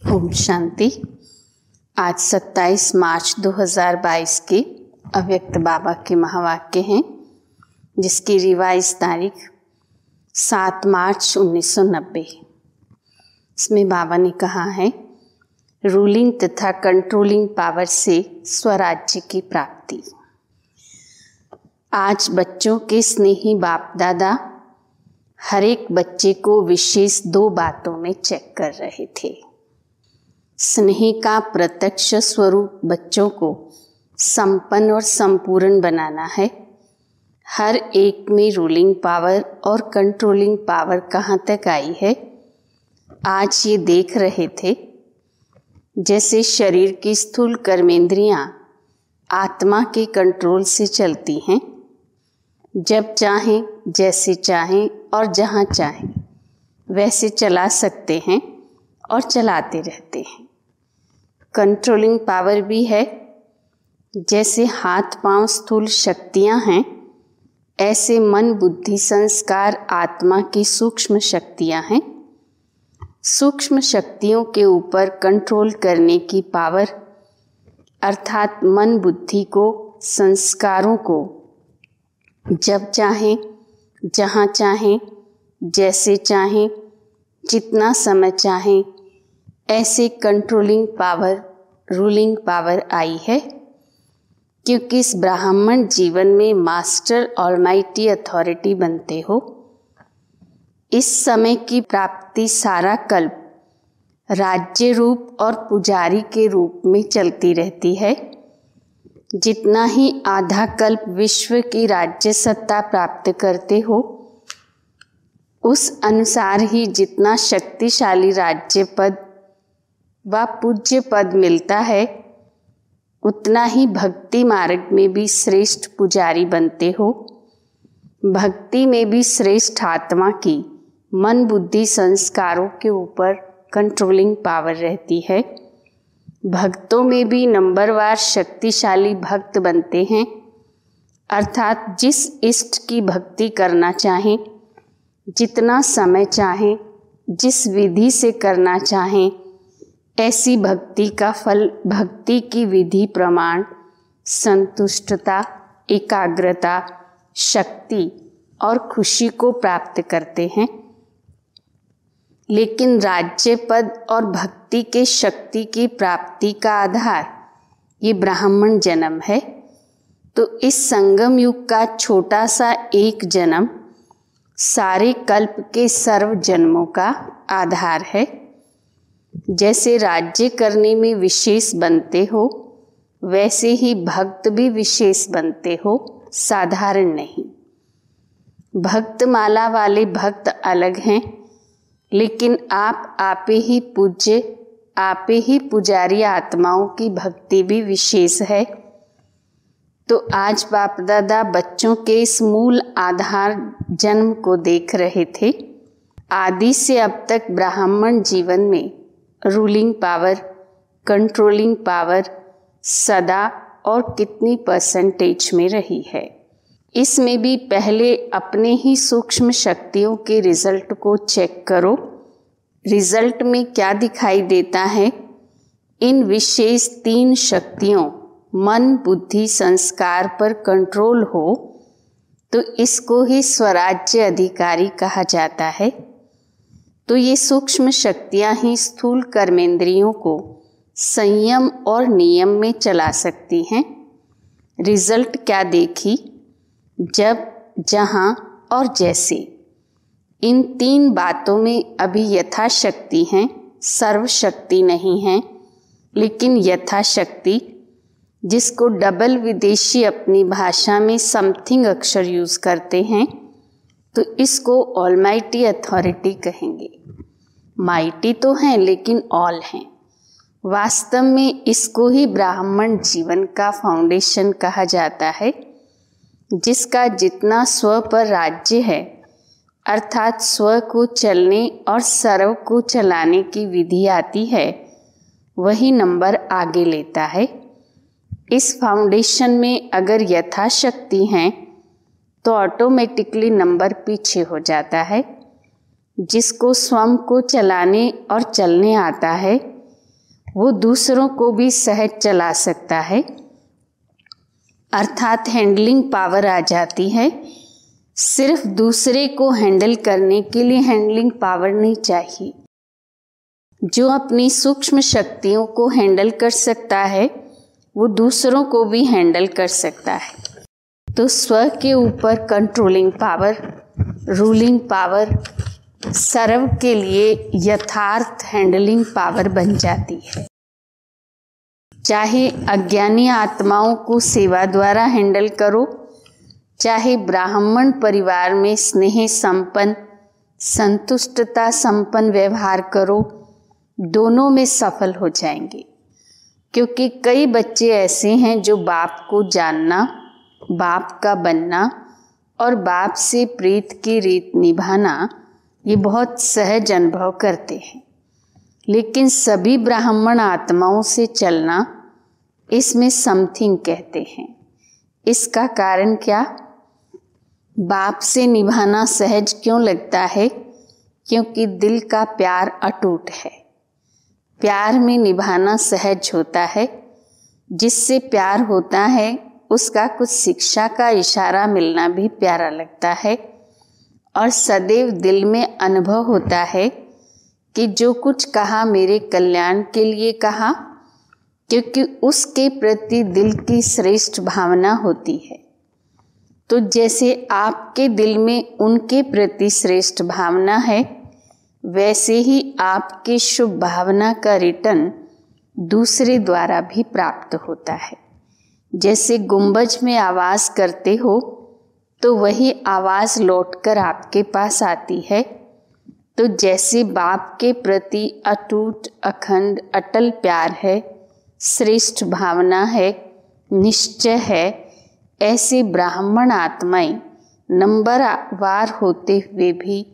ओम शांति। आज 27 मार्च 2022 के अव्यक्त बाबा के महावाक्य हैं, जिसकी रिवाइज तारीख 7 मार्च 1990। इसमें बाबा ने कहा है, रूलिंग तथा कंट्रोलिंग पावर से स्वराज्य की प्राप्ति। आज बच्चों के स्नेही बाप दादा हर एक बच्चे को विशेष 2 बातों में चेक कर रहे थे। स्नेह का प्रत्यक्ष स्वरूप बच्चों को संपन्न और संपूर्ण बनाना है। हर एक में रूलिंग पावर और कंट्रोलिंग पावर कहाँ तक आई है, आज ये देख रहे थे। जैसे शरीर की स्थूल कर्मेंद्रियाँ आत्मा के कंट्रोल से चलती हैं, जब चाहें, जैसे चाहें और जहाँ चाहें वैसे चला सकते हैं और चलाते रहते हैं। कंट्रोलिंग पावर भी है। जैसे हाथ पांव स्थूल शक्तियां हैं, ऐसे मन बुद्धि संस्कार आत्मा की सूक्ष्म शक्तियां हैं। सूक्ष्म शक्तियों के ऊपर कंट्रोल करने की पावर अर्थात मन बुद्धि को, संस्कारों को जब चाहें, जहाँ चाहें, जैसे चाहें, जितना समय चाहें, ऐसे कंट्रोलिंग पावर, रूलिंग पावर आई है। क्योंकि इस ब्राह्मण जीवन में मास्टर ऑलमाइटी अथॉरिटी बनते हो। इस समय की प्राप्ति सारा कल्प राज्य रूप और पुजारी के रूप में चलती रहती है। जितना ही आधा कल्प विश्व की राज्य सत्ता प्राप्त करते हो, उस अनुसार ही जितना शक्तिशाली राज्य पद व पूज्य पद मिलता है, उतना ही भक्ति मार्ग में भी श्रेष्ठ पुजारी बनते हो। भक्ति में भी श्रेष्ठ आत्मा की मन बुद्धि संस्कारों के ऊपर कंट्रोलिंग पावर रहती है। भक्तों में भी नंबरवार शक्तिशाली भक्त बनते हैं, अर्थात जिस इष्ट की भक्ति करना चाहें, जितना समय चाहें, जिस विधि से करना चाहें, ऐसी भक्ति का फल भक्ति की विधि प्रमाण संतुष्टता, एकाग्रता, शक्ति और खुशी को प्राप्त करते हैं। लेकिन राज्य पद और भक्ति के शक्ति की प्राप्ति का आधार ये ब्राह्मण जन्म है। तो इस संगम युग का छोटा सा एक जन्म सारे कल्प के सर्व जन्मों का आधार है। जैसे राज्य करने में विशेष बनते हो, वैसे ही भक्त भी विशेष बनते हो, साधारण नहीं। भक्त माला वाले भक्त अलग हैं, लेकिन आपे ही पूज्य, आपे ही पुजारी आत्माओं की भक्ति भी विशेष है। तो आज बाप दादा बच्चों के इस मूल आधार जन्म को देख रहे थे। आदि से अब तक ब्राह्मण जीवन में रूलिंग पावर, कंट्रोलिंग पावर सदा और कितनी परसेंटेज में रही है। इसमें भी पहले अपने ही सूक्ष्म शक्तियों के रिजल्ट को चेक करो। रिजल्ट में क्या दिखाई देता है? इन विशेष 3 शक्तियों मन बुद्धि संस्कार पर कंट्रोल हो तो इसको ही स्वराज्य अधिकारी कहा जाता है। तो ये सूक्ष्म शक्तियाँ ही स्थूल कर्मेंद्रियों को संयम और नियम में चला सकती हैं। रिजल्ट क्या देखी? जब, जहाँ और जैसे, इन 3 बातों में अभी यथाशक्ति हैं, सर्वशक्ति नहीं है, लेकिन यथाशक्ति, जिसको डबल विदेशी अपनी भाषा में समथिंग अक्षर यूज़ करते हैं, तो इसको ऑलमाइटी अथॉरिटी कहेंगे। माइटी तो हैं लेकिन ऑल हैं। वास्तव में इसको ही ब्राह्मण जीवन का फाउंडेशन कहा जाता है। जिसका जितना स्व पर राज्य है, अर्थात स्व को चलने और सर्व को चलाने की विधि आती है, वही नंबर आगे लेता है। इस फाउंडेशन में अगर यथाशक्ति हैं तो ऑटोमेटिकली नंबर पीछे हो जाता है। जिसको स्वयं को चलाने और चलने आता है, वो दूसरों को भी सहज चला सकता है, अर्थात हैंडलिंग पावर आ जाती है। सिर्फ दूसरे को हैंडल करने के लिए हैंडलिंग पावर नहीं चाहिए। जो अपनी सूक्ष्म शक्तियों को हैंडल कर सकता है वो दूसरों को भी हैंडल कर सकता है। तो स्व के ऊपर कंट्रोलिंग पावर, रूलिंग पावर सर्व के लिए यथार्थ हैंडलिंग पावर बन जाती है। चाहे अज्ञानी आत्माओं को सेवा द्वारा हैंडल करो, चाहे ब्राह्मण परिवार में स्नेह संपन्न, संतुष्टता संपन्न व्यवहार करो, दोनों में सफल हो जाएंगे। क्योंकि कई बच्चे ऐसे हैं जो बाप को जानना, बाप का बनना और बाप से प्रीत की रीत निभाना ये बहुत सहज अनुभव करते हैं, लेकिन सभी ब्राह्मण आत्माओं से चलना इसमें समथिंग कहते हैं। इसका कारण क्या? बाप से निभाना सहज क्यों लगता है? क्योंकि दिल का प्यार अटूट है। प्यार में निभाना सहज होता है। जिससे प्यार होता है उसका कुछ शिक्षा का इशारा मिलना भी प्यारा लगता है, और सदैव दिल में अनुभव होता है कि जो कुछ कहा मेरे कल्याण के लिए कहा, क्योंकि उसके प्रति दिल की श्रेष्ठ भावना होती है। तो जैसे आपके दिल में उनके प्रति श्रेष्ठ भावना है, वैसे ही आपके शुभ भावना का रिटर्न दूसरे द्वारा भी प्राप्त होता है। जैसे गुंबज में आवाज़ करते हो तो वही आवाज़ लौटकर आपके पास आती है। तो जैसे बाप के प्रति अटूट, अखंड, अटल प्यार है, श्रेष्ठ भावना है, निश्चय है, ऐसे ब्राह्मण आत्माएं नंबरवार होते हुए भी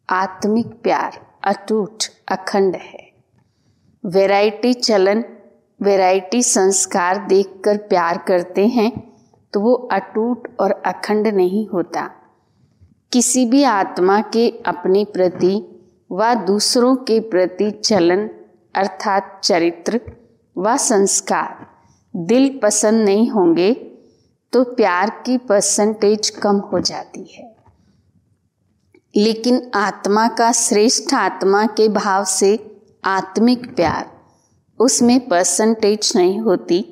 आत्मिक प्यार अटूट, अखंड है। वैरायटी चलन, वैरायटी संस्कार देखकर प्यार करते हैं तो वो अटूट और अखंड नहीं होता। किसी भी आत्मा के अपने प्रति व दूसरों के प्रति चलन अर्थात चरित्र व संस्कार दिल पसंद नहीं होंगे तो प्यार की परसेंटेज कम हो जाती है। लेकिन आत्मा का श्रेष्ठ आत्मा के भाव से आत्मिक प्यार, उसमें परसेंटेज नहीं होती।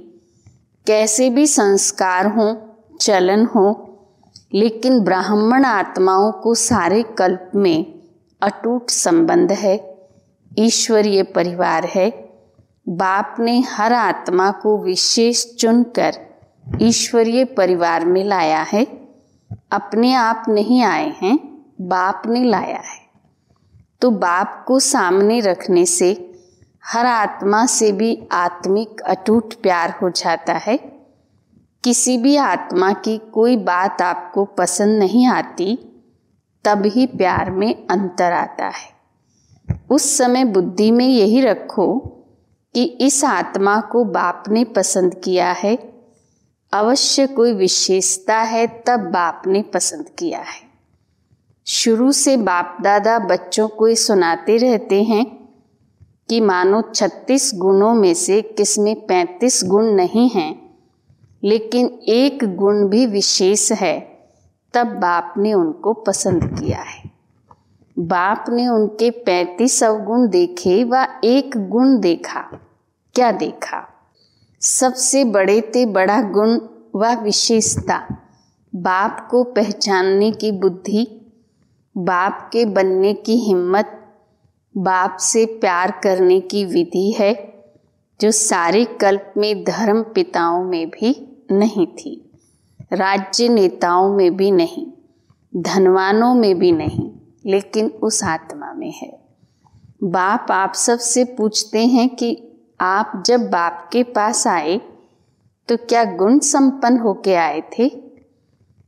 कैसे भी संस्कार हों, चलन हो, लेकिन ब्राह्मण आत्माओं को सारे कल्प में अटूट संबंध है, ईश्वरीय परिवार है। बाप ने हर आत्मा को विशेष चुनकर ईश्वरीय परिवार में लाया है। अपने आप नहीं आए हैं, बाप ने लाया है। तो बाप को सामने रखने से हर आत्मा से भी आत्मिक अटूट प्यार हो जाता है। किसी भी आत्मा की कोई बात आपको पसंद नहीं आती, तब ही प्यार में अंतर आता है। उस समय बुद्धि में यही रखो कि इस आत्मा को बाप ने पसंद किया है, अवश्य कोई विशेषता है तब बाप ने पसंद किया है। शुरू से बाप दादा बच्चों को ये सुनाते रहते हैं कि मानो 36 गुणों में से किसमें 35 गुण नहीं हैं, लेकिन एक गुण भी विशेष है, तब बाप ने उनको पसंद किया है। बाप ने उनके 35 अवगुण देखे व एक गुण देखा। क्या देखा? सबसे बड़े ते बड़ा गुण व विशेषता, बाप को पहचानने की बुद्धि, बाप के बनने की हिम्मत, बाप से प्यार करने की विधि है, जो सारे कल्प में धर्म पिताओं में भी नहीं थी, राज्य नेताओं में भी नहीं, धनवानों में भी नहीं, लेकिन उस आत्मा में है। बाप आप सबसे पूछते हैं कि आप जब बाप के पास आए तो क्या गुण संपन्न होके आए थे?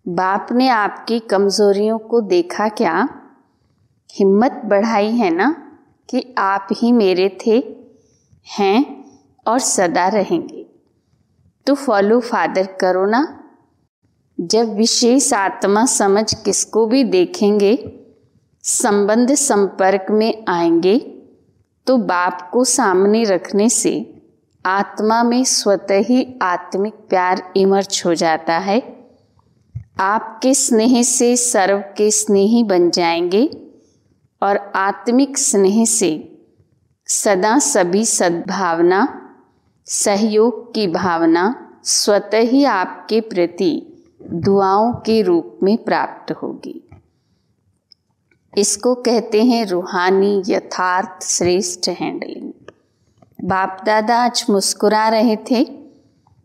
बाप ने आपकी कमजोरियों को देखा क्या? हिम्मत बढ़ाई है ना कि आप ही मेरे थे, हैं और सदा रहेंगे। तो फॉलो फादर करो ना। जब विशेष आत्मा समझ किसको भी देखेंगे, संबंध संपर्क में आएंगे, तो बाप को सामने रखने से आत्मा में स्वतः ही आत्मिक प्यार इमर्ज हो जाता है। आपके स्नेह से सर्व के स्नेही बन जाएंगे और आत्मिक स्नेह से सदा सभी सद्भावना, सहयोग की भावना स्वतः ही आपके प्रति दुआओं के रूप में प्राप्त होगी। इसको कहते हैं रूहानी यथार्थ श्रेष्ठ हैंडलिंग। बाप दादा आज मुस्कुरा रहे थे।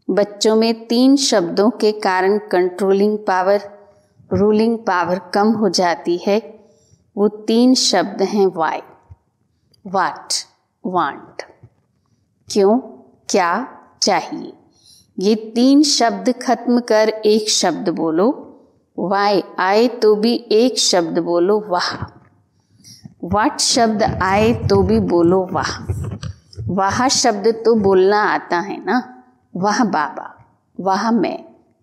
बच्चों में 3 शब्दों के कारण कंट्रोलिंग पावर, रूलिंग पावर कम हो जाती है। वो 3 शब्द हैं वाई, वाट, वांट। क्यों, क्या, चाहिए। ये 3 शब्द खत्म कर एक शब्द बोलो। वाई आए तो भी एक शब्द बोलो, वाह। वाट शब्द आए तो भी बोलो, वाह। वाह शब्द तो बोलना आता है ना। वाह बाबा, वाह मैं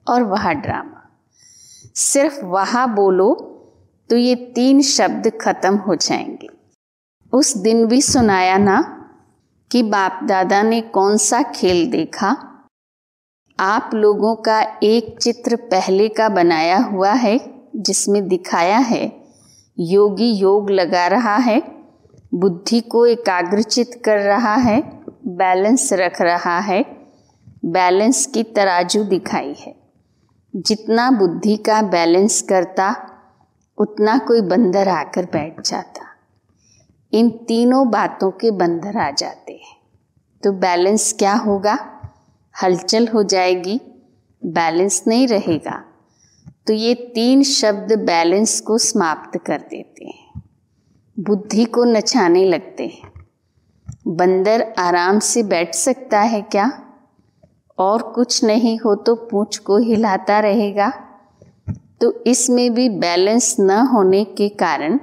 और वाह ड्रामा। सिर्फ वाह बोलो तो ये 3 शब्द खत्म हो जाएंगे। उस दिन भी सुनाया ना कि बाप दादा ने कौन सा खेल देखा। आप लोगों का एक चित्र पहले का बनाया हुआ है जिसमें दिखाया है योगी योग लगा रहा है, बुद्धि को एकाग्रचित कर रहा है, बैलेंस रख रहा है। बैलेंस की तराजू दिखाई है। जितना बुद्धि का बैलेंस करता उतना कोई बंदर आकर बैठ जाता। इन तीनों बातों के बंदर आ जाते हैं तो बैलेंस क्या होगा? हलचल हो जाएगी, बैलेंस नहीं रहेगा। तो ये 3 शब्द बैलेंस को समाप्त कर देते हैं, बुद्धि को नचाने लगते हैं। बंदर आराम से बैठ सकता है क्या? और कुछ नहीं हो तो पूंछ को हिलाता रहेगा। तो इसमें भी बैलेंस न होने के कारण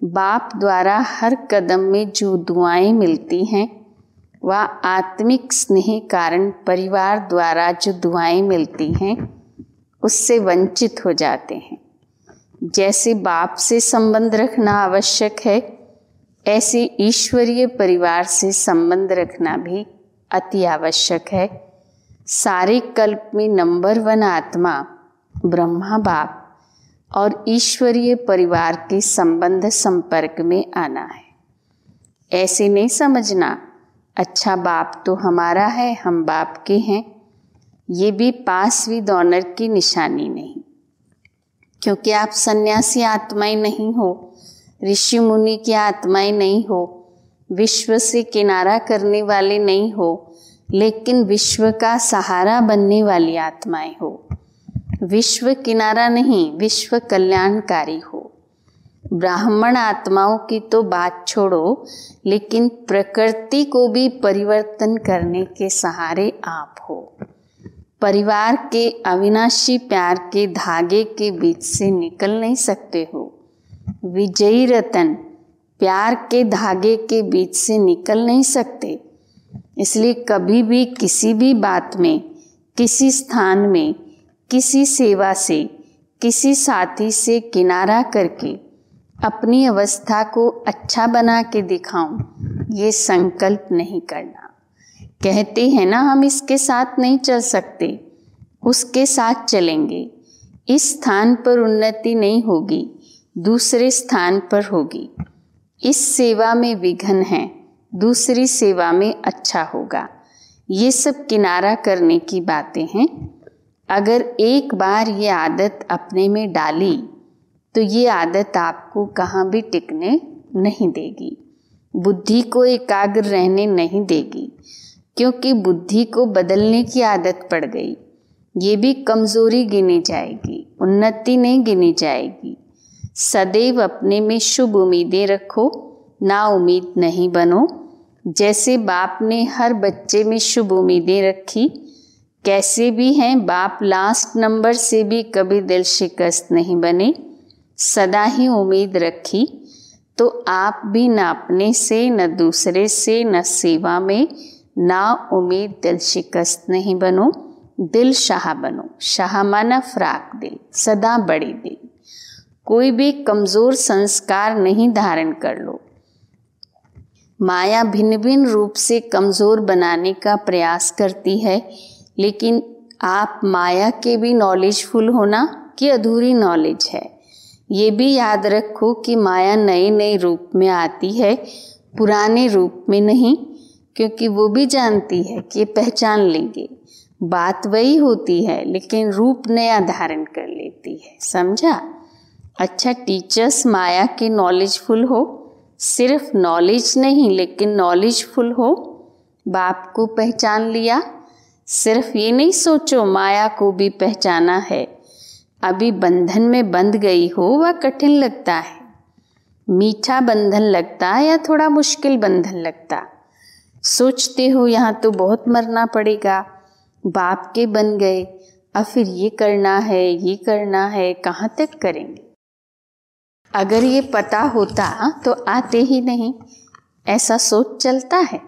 बाप द्वारा हर कदम में जो दुआएं मिलती हैं वह आत्मिक स्नेह कारण परिवार द्वारा जो दुआएं मिलती हैं उससे वंचित हो जाते हैं। जैसे बाप से संबंध रखना आवश्यक है, ऐसे ईश्वरीय परिवार से संबंध रखना भी अति आवश्यक है। सारे कल्प में नंबर 1 आत्मा ब्रह्मा बाप और ईश्वरीय परिवार के संबंध संपर्क में आना है। ऐसे नहीं समझना अच्छा बाप तो हमारा है, हम बाप के हैं। ये भी पास विद ऑनर की निशानी नहीं, क्योंकि आप सन्यासी आत्माएं नहीं हो, ऋषि मुनि की आत्माएं नहीं हो, विश्व से किनारा करने वाले नहीं हो, लेकिन विश्व का सहारा बनने वाली आत्माएं हो। विश्व किनारा नहीं, विश्व कल्याणकारी हो। ब्राह्मण आत्माओं की तो बात छोड़ो, लेकिन प्रकृति को भी परिवर्तन करने के सहारे आप हो। परिवार के अविनाशी प्यार के धागे के बीच से निकल नहीं सकते हो। विजयी रतन प्यार के धागे के बीच से निकल नहीं सकते। इसलिए कभी भी किसी भी बात में, किसी स्थान में, किसी सेवा से, किसी साथी से किनारा करके अपनी अवस्था को अच्छा बना के दिखाऊं, ये संकल्प नहीं करना। कहते हैं ना हम इसके साथ नहीं चल सकते, उसके साथ चलेंगे। इस स्थान पर उन्नति नहीं होगी, दूसरे स्थान पर होगी। इस सेवा में विघ्न है, दूसरी सेवा में अच्छा होगा। ये सब किनारा करने की बातें हैं। अगर एक बार ये आदत अपने में डाली तो ये आदत आपको कहाँ भी टिकने नहीं देगी, बुद्धि को एकाग्र रहने नहीं देगी, क्योंकि बुद्धि को बदलने की आदत पड़ गई। ये भी कमज़ोरी गिनी जाएगी, उन्नति नहीं गिनी जाएगी। सदैव अपने में शुभ उम्मीदें रखो, ना उम्मीद नहीं बनो। जैसे बाप ने हर बच्चे में शुभ उम्मीदें रखी, कैसे भी हैं बाप लास्ट नंबर से भी कभी दिल शिकस्त नहीं बने, सदा ही उम्मीद रखी। तो आप भी न अपने से, न दूसरे से, न सेवा में, ना उम्मीद दिल शिकस्त नहीं बनो। दिल शाह बनो। शाह माना फ्राक दिल, सदा बड़े दिल। कोई भी कमज़ोर संस्कार नहीं धारण कर लो। माया भिन्न भिन्न रूप से कमज़ोर बनाने का प्रयास करती है, लेकिन आप माया के भी नॉलेजफुल होना कि अधूरी नॉलेज है। ये भी याद रखो कि माया नए नए रूप में आती है, पुराने रूप में नहीं, क्योंकि वो भी जानती है कि ये पहचान लेंगे। बात वही होती है लेकिन रूप नया धारण कर लेती है, समझा? अच्छा, टीचर्स माया के नॉलेजफुल हो, सिर्फ नॉलेज नहीं लेकिन नॉलेजफुल हो, बाप को पहचान लिया। सिर्फ ये नहीं सोचो माया को भी पहचाना है। अभी बंधन में बंध गई हो, वह कठिन लगता है, मीठा बंधन लगता या थोड़ा मुश्किल बंधन लगता। सोचते हो यहाँ तो बहुत मरना पड़ेगा, बाप के बन गए, अब फिर ये करना है, ये करना है, कहाँ तक करेंगे? अगर ये पता होता तो आते ही नहीं। ऐसा सोच चलता है।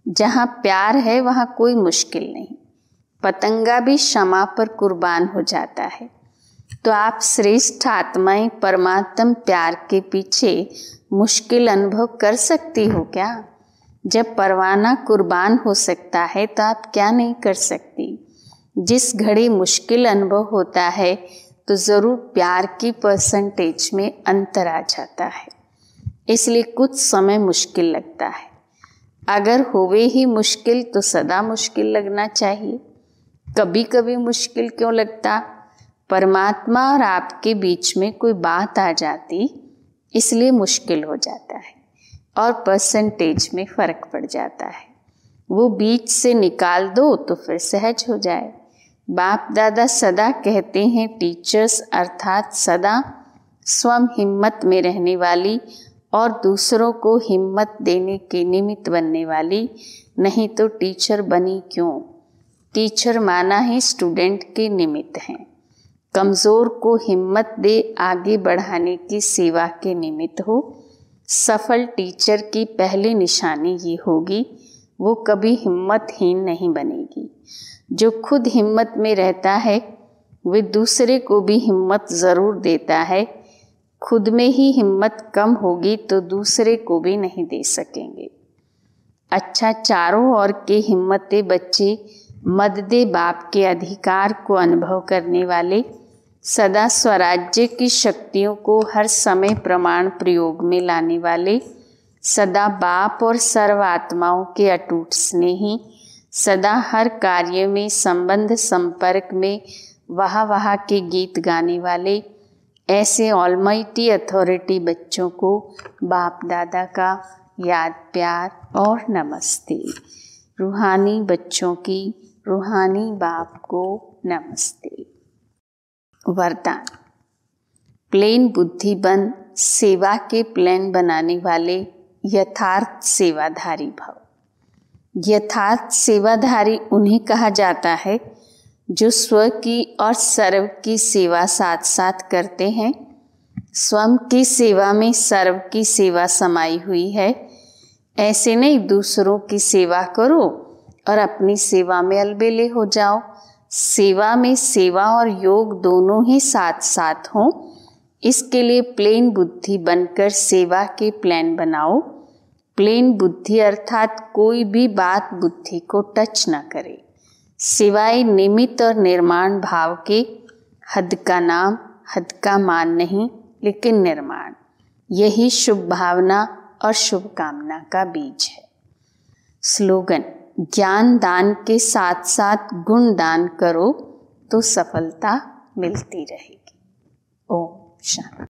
जहाँ प्यार है वहाँ कोई मुश्किल नहीं। पतंगा भी क्षमा पर कुर्बान हो जाता है। तो आप श्रेष्ठ आत्माएं परमात्म प्यार के पीछे मुश्किल अनुभव कर सकती हो क्या? जब परवाना कुर्बान हो सकता है तो आप क्या नहीं कर सकती? जिस घड़ी मुश्किल अनुभव होता है तो ज़रूर प्यार की परसेंटेज में अंतर आ जाता है, इसलिए कुछ समय मुश्किल लगता है। अगर होवे ही मुश्किल तो सदा मुश्किल लगना चाहिए। कभी कभी मुश्किल क्यों लगता? परमात्मा और आपके बीच में कोई बात आ जाती, इसलिए मुश्किल हो जाता है और परसेंटेज में फ़र्क पड़ जाता है। वो बीच से निकाल दो तो फिर सहज हो जाए। बाप दादा सदा कहते हैं, टीचर्स अर्थात सदा स्वयं हिम्मत में रहने वाली और दूसरों को हिम्मत देने के निमित्त बनने वाली, नहीं तो टीचर बनी क्यों? टीचर माना ही स्टूडेंट के निमित्त हैं। कमज़ोर को हिम्मत दे आगे बढ़ाने की सेवा के निमित्त हो। सफल टीचर की पहली निशानी ये होगी, वो कभी हिम्मतहीन नहीं बनेगी। जो खुद हिम्मत में रहता है वे दूसरे को भी हिम्मत ज़रूर देता है। खुद में ही हिम्मत कम होगी तो दूसरे को भी नहीं दे सकेंगे। अच्छा, चारों ओर के हिम्मते बच्चे मददे बाप के अधिकार को अनुभव करने वाले, सदा स्वराज्य की शक्तियों को हर समय प्रमाण प्रयोग में लाने वाले, सदा बाप और सर्व आत्माओं के अटूट स्नेही, सदा हर कार्य में संबंध संपर्क में वाह वाह के गीत गाने वाले, ऐसे ऑलमाइटी अथॉरिटी बच्चों को बाप दादा का याद प्यार और नमस्ते। रूहानी बच्चों की रूहानी बाप को नमस्ते। वरदान। प्लेन बुद्धि बन सेवा के प्लान बनाने वाले यथार्थ सेवाधारी भव। यथार्थ सेवाधारी उन्हें कहा जाता है जो स्व की और सर्व की सेवा साथ साथ करते हैं। स्वयं की सेवा में सर्व की सेवा समाई हुई है। ऐसे नहीं दूसरों की सेवा करो और अपनी सेवा में अलबेले हो जाओ। सेवा में सेवा और योग दोनों ही साथ साथ हों, इसके लिए प्लेन बुद्धि बनकर सेवा के प्लान बनाओ। प्लेन बुद्धि अर्थात कोई भी बात बुद्धि को टच न करे, सिवाय निमित्त और निर्माण भाव के। हद का नाम, हद का मान नहीं, लेकिन निर्माण, यही शुभ भावना और शुभकामना का बीज है। स्लोगन। ज्ञान दान के साथ साथ गुण दान करो तो सफलता मिलती रहेगी। ओम शांति।